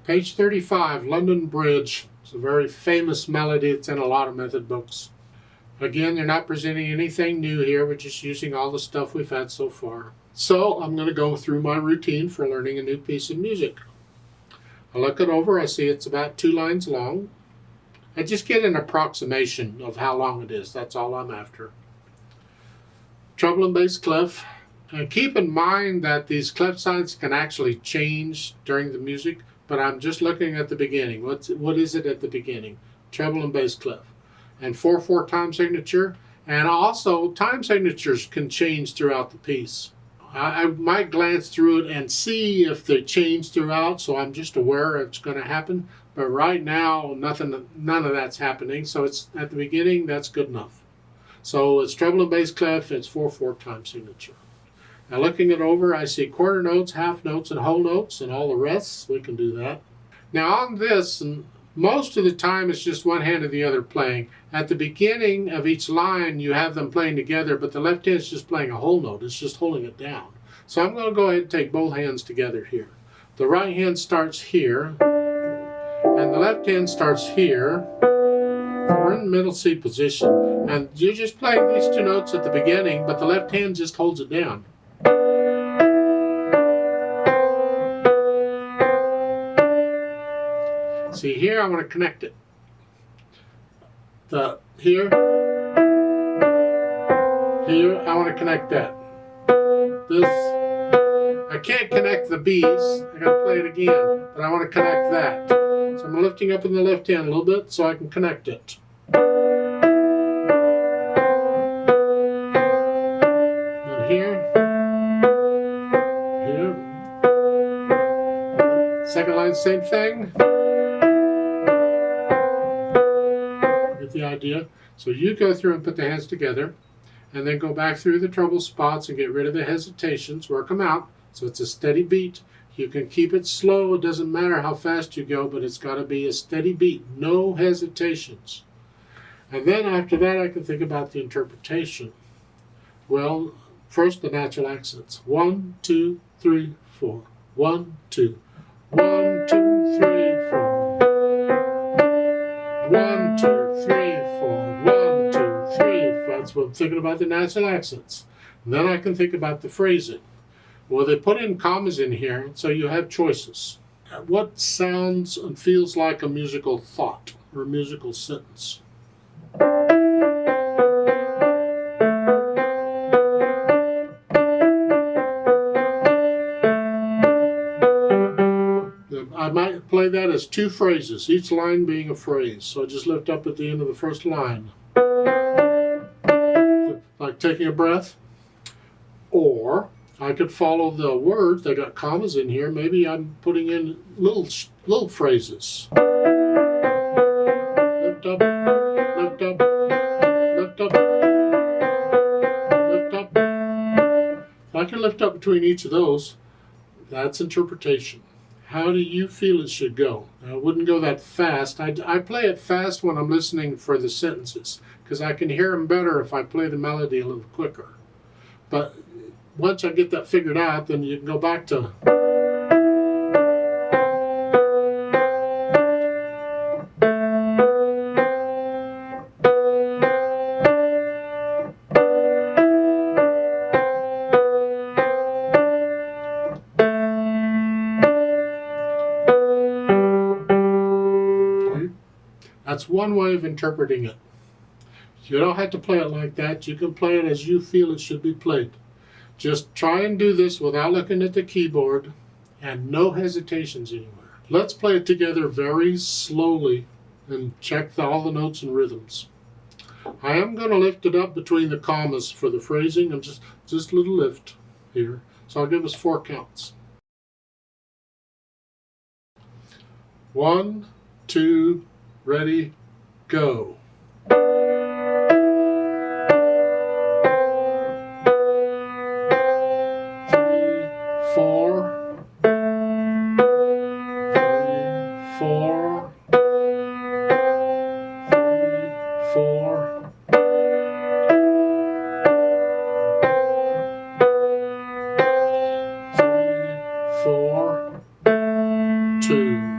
Page 35, London Bridge. It's a very famous melody. It's in a lot of method books. Again, they're not presenting anything new here. We're just using all the stuff we've had so far. So I'm going to go through my routine for learning a new piece of music. I look it over. I see it's about 2 lines long. I just get an approximation of how long it is. That's all I'm after. Treble and bass clef. Keep in mind that these clef signs can actually change during the music, but I'm just looking at the beginning. What is it at the beginning? Treble and bass clef. And 4/4 time signature. And also, time signatures can change throughout the piece. I might glance through it and see if they change throughout, so I'm just aware it's going to happen. But right now, none of that's happening. So it's at the beginning, that's good enough. So it's treble and bass clef, it's 4/4 time signature. Now looking it over, I see quarter notes, half notes, and whole notes, and all the rest. We can do that. Now on this, and most of the time it's just one hand or the other playing. At the beginning of each line, you have them playing together, but the left hand's just playing a whole note. It's just holding it down. So I'm going to go ahead and take both hands together here. The right hand starts here, and the left hand starts here. We're in the middle C position, and you're just playing these 2 notes at the beginning, but the left hand just holds it down. See here, I want to connect it. Here, I want to connect that. I can't connect the B's. I got to play it again, but I want to connect that. So I'm lifting up in the left hand a little bit so I can connect it. And here. Second line, same thing. Get the idea? So you go through and put the hands together, and then go back through the treble spots and get rid of the hesitations, work them out, so it's a steady beat. You can keep it slow, it doesn't matter how fast you go, but it's got to be a steady beat, no hesitations. And then after that I can think about the interpretation. Well, first the natural accents. 1, 2, 3, 4. 1, 2. 1, 2, 3, 4. 1, 2, 3, 4. 1, 2, 3, 4. That's what I'm thinking about the natural accents. And then I can think about the phrasing. Well, they put in commas in here, so you have choices. What sounds and feels like a musical thought or a musical sentence? I might play that as 2 phrases, each line being a phrase. So I just lift up at the end of the first line. Like taking a breath. Or I could follow the words. They got commas in here. Maybe I'm putting in little phrases. Lift up, lift up, lift up, lift up. I can lift up between each of those. That's interpretation. How do you feel it should go? Now, I wouldn't go that fast. I play it fast when I'm listening for the sentences, because I can hear them better if I play the melody a little quicker. But once I get that figured out, then you can go back to. That's one way of interpreting it. You don't have to play it like that. You can play it as you feel it should be played. Just try and do this without looking at the keyboard and no hesitations anywhere. Let's play it together very slowly and check all the notes and rhythms. I am going to lift it up between the commas for the phrasing, and just a little lift here. So I'll give us 4 counts. 1, 2, ready, go. 4, 3, 4, 3, 4. Three, 4, 2.